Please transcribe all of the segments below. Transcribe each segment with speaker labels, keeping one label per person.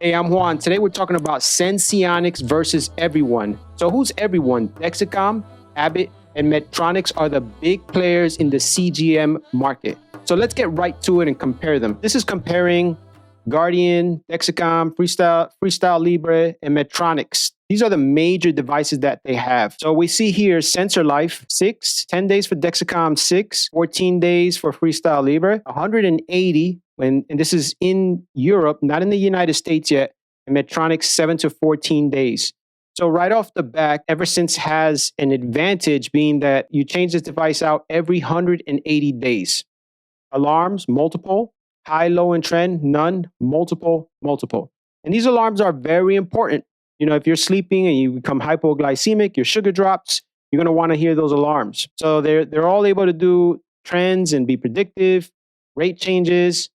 Speaker 1: Hey, I'm Juan. Today we're talking about Senseonics versus everyone. So who's everyone? Dexcom, Abbot, and Medtronic are the big players in the CGM market. So let's get right to it and compare them. This is comparing Guardian, Dexcom, freestyle libre, and Medtronic. These are the major devices that they have. So we see here sensor life, 10 days for Dexcom 6, 14 days for freestyle libre, 180 and this is in Europe, not in the United States yet, and Medtronic 7 to 14 days. So right off the back, Eversense has an advantage being that you change this device out every 180 days. Alarms, multiple. High, low, and trend, none. Multiple. And these alarms are very important. You know, if you're sleeping and you become hypoglycemic, your sugar drops, you're going to want to hear those alarms. So they're all able to do trends and be predictive, rate changes.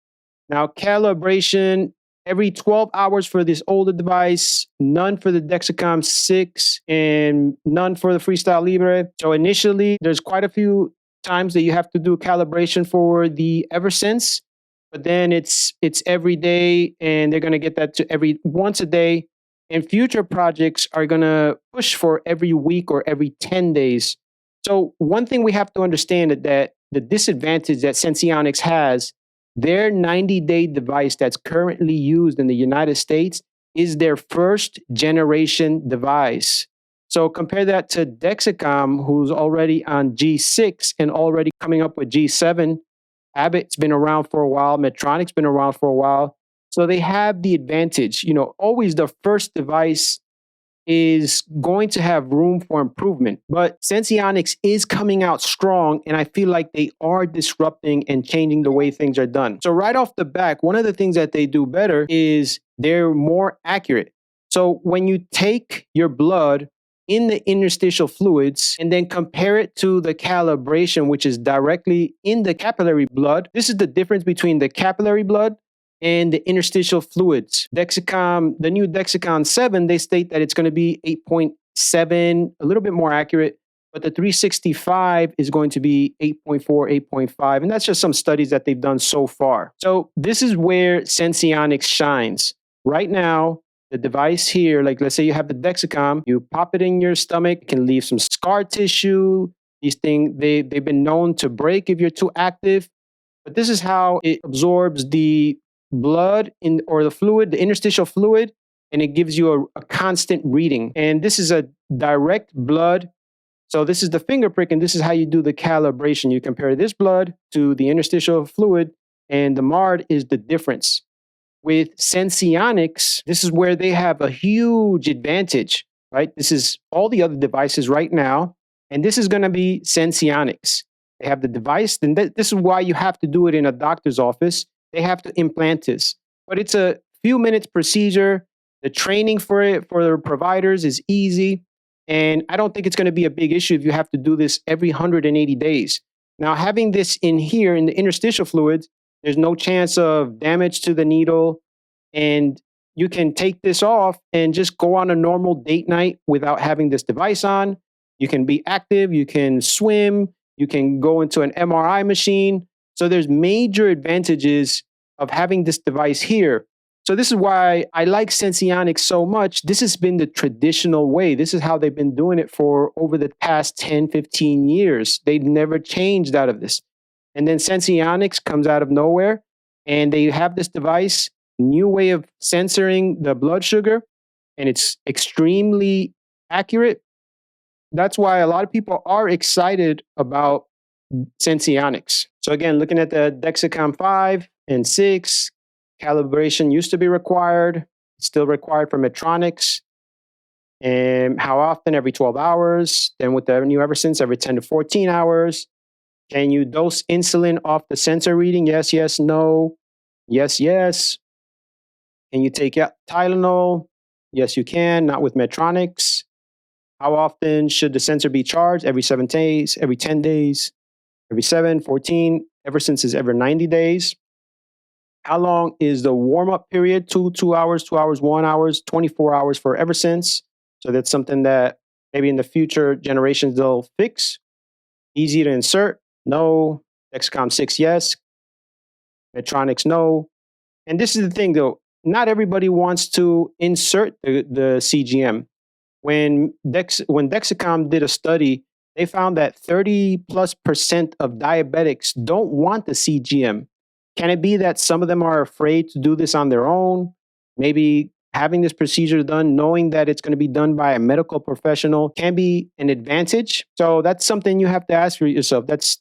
Speaker 1: Now, calibration, every 12 hours for this older device, none for the Dexcom 6, and none for the freestyle libre. So initially, there's quite a few times that you have to do calibration for the Eversense, but then it's every day, and they're going to get that to once a day. And future projects are going to push for every week or every 10 days. So one thing we have to understand is that the disadvantage that Senseonics has, their 90-day device that's currently used in the United States is their first generation device. So compare that to Dexcom, who's already on G6 and already coming up with G7. Abbott's been around for a while. Medtronic's been around for a while. So they have the advantage. You know, always the first device is going to have room for improvement. But Senseonics is coming out strong, and I feel like they are disrupting and changing the way things are done. So right off the back, one of the things that they do better is they're more accurate. So when you take your blood in the interstitial fluids and then compare it to the calibration, which is directly in the capillary blood, this is the difference between the capillary blood and the interstitial fluids. Dexcom, the new Dexcom 7, they state that it's going to be 8.7, a little bit more accurate, but the 365 is going to be 8.4, 8.5, and that's just some studies that they've done so far. So this is where Senseonics shines. Right now, the device here, like let's say you have the Dexcom, you pop it in your stomach, it can leave some scar tissue. These things, they've been known to break if you're too active, but this is how it absorbs the blood or the fluid, the interstitial fluid, and it gives you a constant reading. And this is a direct blood. So this is the finger prick, and this is how you do the calibration. You compare this blood to the interstitial fluid, and the MARD is the difference. With Senseonics, this is where they have a huge advantage, right? This is all the other devices right now, and this is going to be Senseonics. They have the device, and this is why you have to do it in a doctor's office. They have to implant this, but it's a few minutes procedure. The training for it for the providers is easy, and I don't think it's going to be a big issue if you have to do this every 180 days. Now, having this in here in the interstitial fluids, there's no chance of damage to the needle, and you can take this off and just go on a normal date night without having this device on. You can be active, you can swim, you can go into an MRI machine. So there's major advantages of having this device here. So this is why I like Senseonics so much. This has been the traditional way. This is how they've been doing it for over the past 10, 15 years. They've never changed out of this. And then Senseonics comes out of nowhere, and they have this device, new way of censoring the blood sugar, and it's extremely accurate. That's why a lot of people are excited about Senseonics. So again, looking at the Dexcom 5 and 6, calibration used to be required, still required for Medtronic. And how often? Every 12 hours. Then with the new Eversense, every 10 to 14 hours. Can you dose insulin off the sensor reading? Yes, yes, no. Yes, yes. Can you take Tylenol? Yes, you can. Not with Medtronic. How often should the sensor be charged? Every 7 days, every 10 days, every 7, 14. Eversense is every 90 days. How long is the warm-up period? 2 hours, 2 hours, 1 hour, 24 hours for Eversense. So that's something that maybe in the future generations they'll fix. Easy to insert. No. Dexcom 6, yes. Medtronic, no. And this is the thing, though. not everybody wants to insert the CGM. When Dexcom did a study, they found that 30+% of diabetics don't want the CGM. Can it be that some of them are afraid to do this on their own? Maybe having this procedure done, knowing that it's going to be done by a medical professional, can be an advantage. So that's something you have to ask for yourself. That's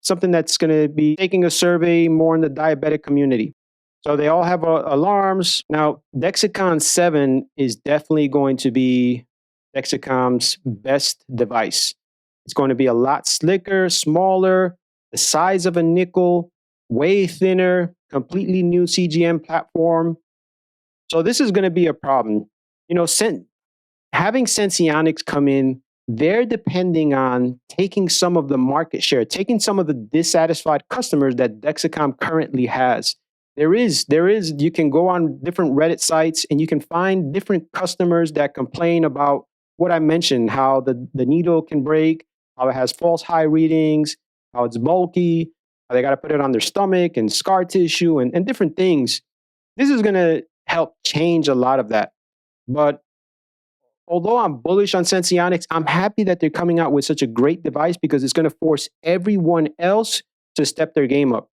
Speaker 1: something that's going to be taking a survey more in the diabetic community. So they all have alarms. Now, Dexcom 7 is definitely going to be Dexcom's best device. It's going to be a lot slicker, smaller, the size of a nickel, way thinner, completely new CGM platform. So this is going to be a problem. You know, having Senseonics come in, they're depending on taking some of the market share, taking some of the dissatisfied customers that Dexcom currently has. You can go on different Reddit sites and you can find different customers that complain about what I mentioned, how the needle can break, how it has false high readings, how it's bulky, how they got to put it on their stomach and scar tissue and different things. This is going to help change a lot of that. But although I'm bullish on Senseonics, I'm happy that they're coming out with such a great device because it's going to force everyone else to step their game up.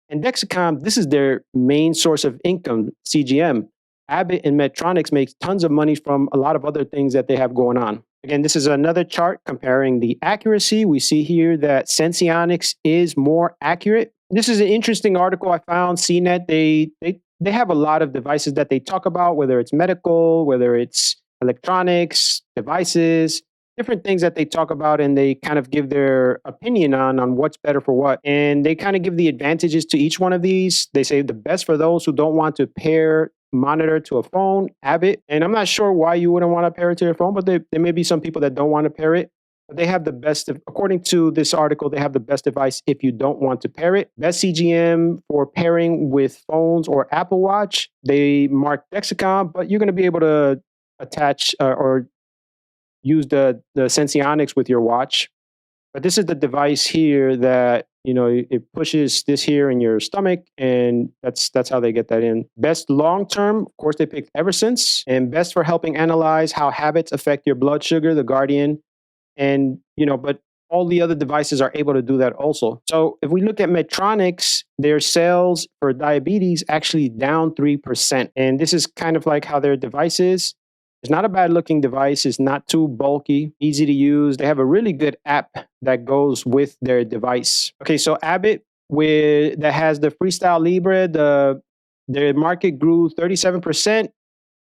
Speaker 1: And Dexcom, this is their main source of income, CGM. Abbot and Medtronic makes tons of money from a lot of other things that they have going on. Again, this is another chart comparing the accuracy. We see here that Senseonics is more accurate. This is an interesting article I found, CNET. They have a lot of devices that they talk about, whether it's medical, whether it's electronics, devices, different things that they talk about, and they kind of give their opinion on what's better for what. And they kind of give the advantages to each one of these. They say the best for those who don't want to pair monitor to a phone, Abbot. And I'm not sure why you wouldn't want to pair it to your phone, but there may be some people that don't want to pair it. But they have the best, according to this article, they have the best device if you don't want to pair it. Best CGM for pairing with phones or Apple Watch. They mark Dexcom, but you're going to be able to attach or use the Senseonics with your watch. But this is the device here that, you know, it pushes this here in your stomach, and that's how they get that in. Best long-term, of course, they picked Eversense, and best for helping analyze how habits affect your blood sugar, the Guardian. And, you know, but all the other devices are able to do that also. So if we look at Medtronic's, their sales for diabetes actually down 3%. And this is kind of like how their device is. It's not a bad looking device. It's not too bulky, easy to use. They have a really good app that goes with their device. Okay, so Abbott, that has the Freestyle Libre, their market grew 37%.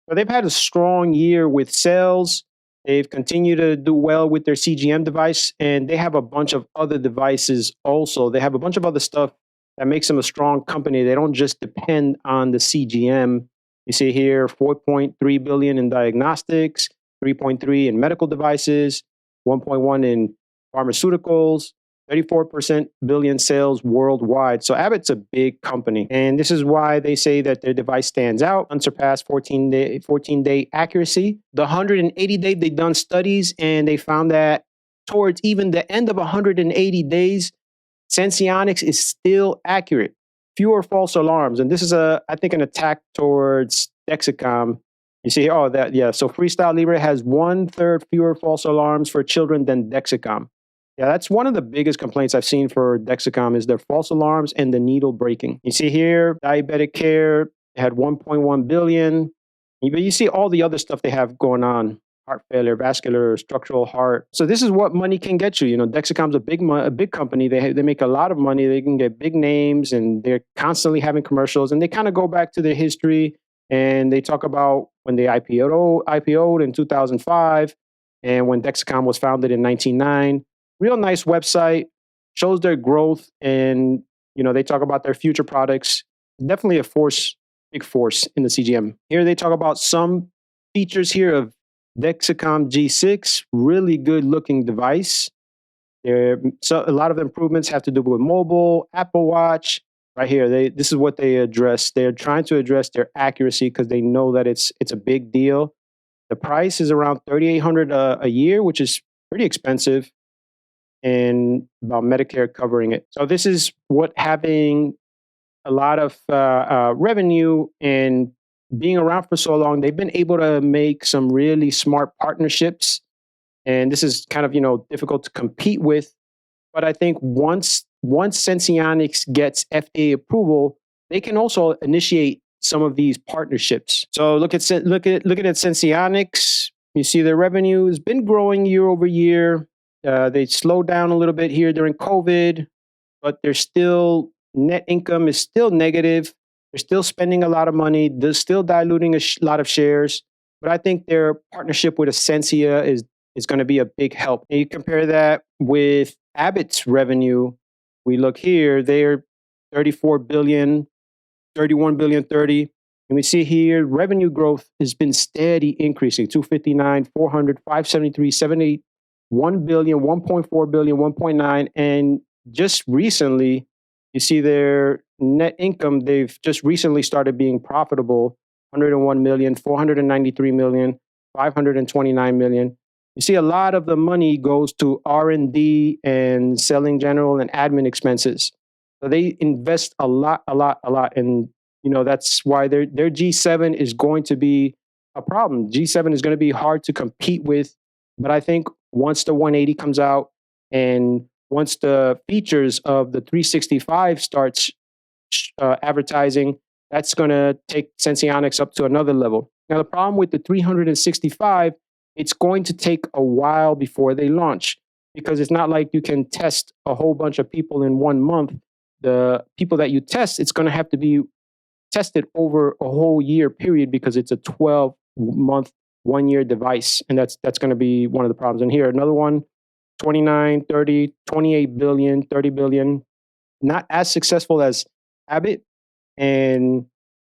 Speaker 1: But they've had a strong year with sales. They've continued to do well with their CGM device, and they have a bunch of other devices also. They have a bunch of other stuff that makes them a strong company. They don't just depend on the CGM. You see here, 4.3 billion in diagnostics, 3.3 in medical devices, 1.1 in pharmaceuticals, 34% billion sales worldwide. So Abbott's a big company. And this is why they say that their device stands out, unsurpassed 14-day accuracy. The 180-day, they've done studies, and they found that towards even the end of 180 days, Senseonics is still accurate. Fewer false alarms. And this is, I think, an attack towards Dexcom. You see, so Freestyle Libre has 1/3 fewer false alarms for children than Dexcom. Yeah, that's one of the biggest complaints I've seen for Dexcom is their false alarms and the needle breaking. You see here, diabetic care had 1.1 billion. But you see all the other stuff they have going on. Heart failure, vascular, structural heart. So this is what money can get you. You know, Dexcom's a big company. They make a lot of money. They can get big names, and they're constantly having commercials. And they kind of go back to their history, and they talk about when they IPO'd in 2005, and when Dexcom was founded in 1909. Real nice website, shows their growth, and you know they talk about their future products. Definitely a big force in the CGM. Here they talk about some features here of Dexcom G6, really good looking device. So a lot of improvements have to do with mobile, Apple Watch. Right here, this is what they address. They're trying to address their accuracy because they know that it's a big deal. The price is around $3,800 a year, which is pretty expensive, and about Medicare covering it. So this is what having a lot of revenue and being around for so long, they've been able to make some really smart partnerships. And this is kind of, difficult to compete with. But I think once Senseonics gets FDA approval, they can also initiate some of these partnerships. So look at Senseonics. You see their revenue has been growing year over year. They slowed down a little bit here during COVID, but they're still net income is still negative. They're still spending a lot of money. They're still diluting a lot of shares. But I think their partnership with Ascensia is going to be a big help. And you compare that with Abbott's revenue. We look here, they're 34 billion, 31 billion, 30. And we see here revenue growth has been steady increasing, 259, 400, 573, 78, 1 billion, 1.4 billion, 1.9. And just recently, you see their net income, they've just recently started being profitable, 101 million, 493 million, 529 million. You see a lot of the money goes to R&D and selling general and admin expenses. So they invest a lot. And, that's why their G7 is going to be a problem. G7 is going to be hard to compete with. But I think once the 180 comes out and once the features of the 365 starts advertising, that's going to take Senseonics up to another level. Now, the problem with the 365, it's going to take a while before they launch because it's not like you can test a whole bunch of people in 1 month. The people that you test, it's going to have to be tested over a whole year period because it's a 12-month, 1-year device. And that's going to be one of the problems. And here, another one, 29, 30, 28 billion, 30 billion, not as successful as Abbott. And,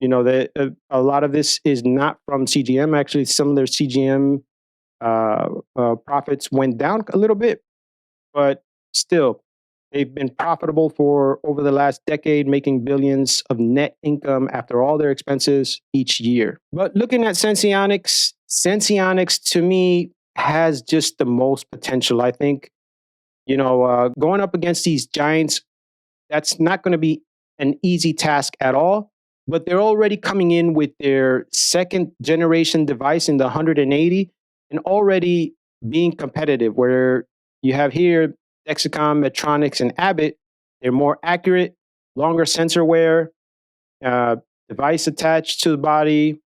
Speaker 1: a lot of this is not from CGM. Actually, some of their CGM profits went down a little bit, but still, they've been profitable for over the last decade, making billions of net income after all their expenses each year. But looking at Senseonics to me has just the most potential. I think, going up against these giants, that's not going to be an easy task at all. But they're already coming in with their second generation device in the 180 and already being competitive, where you have here Dexcom, Medtronic, and Abbott. They're more accurate, longer sensor wear, device attached to the body.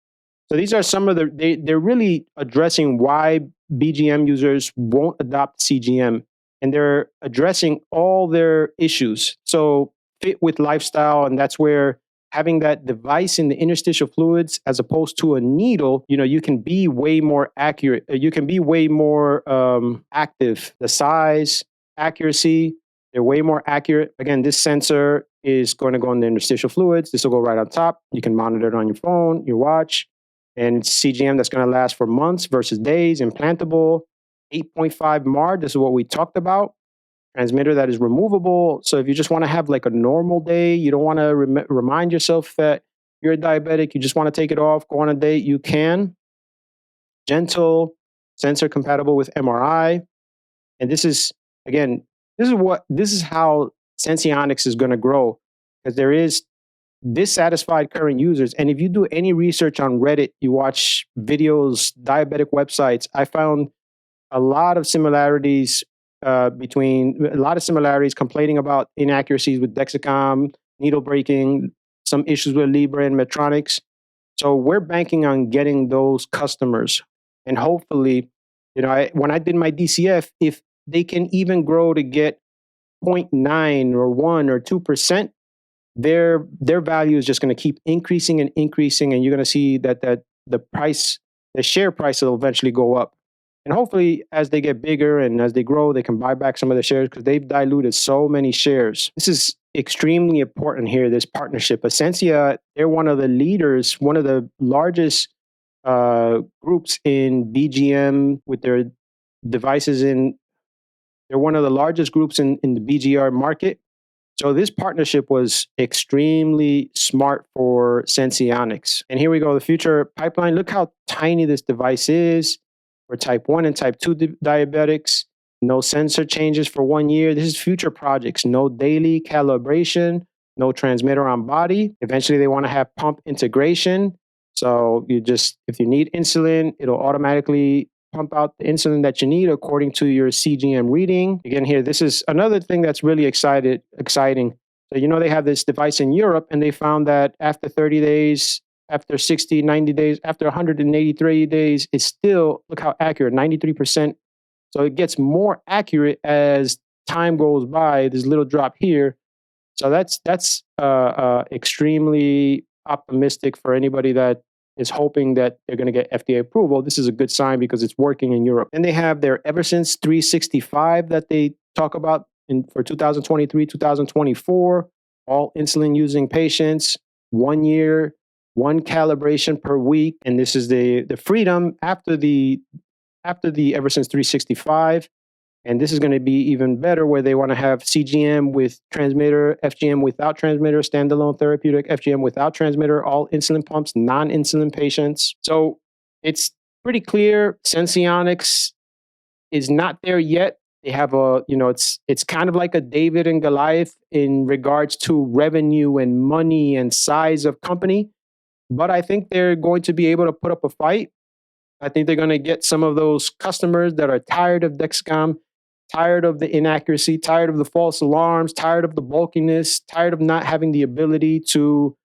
Speaker 1: So these are some of they're really addressing why BGM users won't adopt CGM, and they're addressing all their issues. So fit with lifestyle, and that's where having that device in the interstitial fluids as opposed to a needle, you can be way more accurate. You can be way more active. The size, accuracy, they're way more accurate. Again, this sensor is going to go in the interstitial fluids. This will go right on top. You can monitor it on your phone, your watch, and it's CGM that's going to last for months versus days. Implantable, 8.5 MAR. This is what we talked about. Transmitter that is removable. So if you just want to have like a normal day, you don't want to remind yourself that you're a diabetic, you just want to take it off, go on a date, you can. Gentle, sensor compatible with MRI. And this is how Senseonics is going to grow, because there is dissatisfied current users. And if you do any research on Reddit, you watch videos, diabetic websites, I found a lot of similarities complaining about inaccuracies with Dexcom, needle breaking, some issues with Libre and Medtronic. So we're banking on getting those customers. And hopefully, when I did my DCF, if they can even grow to get 0.9 or 1 or 2%, their value is just going to keep increasing and increasing. And you're going to see that the share price will eventually go up. And hopefully, as they get bigger and as they grow, they can buy back some of the shares because they've diluted so many shares. This is extremely important here, this partnership. Ascensia, they're one of the leaders, one of the largest groups in BGM with their devices they're one of the largest groups in the BGR market. So this partnership was extremely smart for Senseonics. And here we go, the future pipeline. Look how tiny this device is. For type 1 and type 2 diabetics, no sensor changes for 1 year. This is future projects, no daily calibration, no transmitter on body. Eventually, they want to have pump integration. So you just, if you need insulin, it'll automatically pump out the insulin that you need according to your CGM reading. Again, here, this is another thing that's really exciting. So, you know, they have this device in Europe, and they found that after 30 days, after 60, 90 days, after 183 days, it's still, look how accurate, 93%. So it gets more accurate as time goes by, this little drop here. So that's extremely optimistic for anybody that is hoping that they're going to get FDA approval. This is a good sign because it's working in Europe. And they have their Eversense 365 that they talk about for 2023, 2024, all insulin using patients, 1 year, 1 calibration per week. And this is the freedom after the Eversense 365. And this is going to be even better, where they want to have CGM with transmitter, FGM without transmitter, standalone therapeutic, FGM without transmitter, all insulin pumps, non-insulin patients. So it's pretty clear Senseonics is not there yet. They have it's kind of like a David and Goliath in regards to revenue and money and size of company. But I think they're going to be able to put up a fight. I think they're going to get some of those customers that are tired of Dexcom, tired of the inaccuracy, tired of the false alarms, tired of the bulkiness, tired of not having the ability to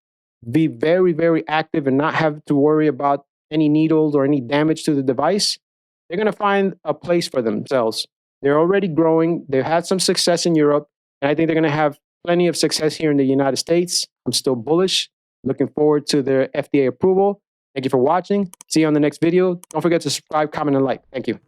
Speaker 1: be very, very active and not have to worry about any needles or any damage to the device. They're going to find a place for themselves. They're already growing. They've had some success in Europe, and I think they're going to have plenty of success here in the United States. I'm still bullish. Looking forward to their FDA approval. Thank you for watching. See you on the next video. Don't forget to subscribe, comment, and like. Thank you.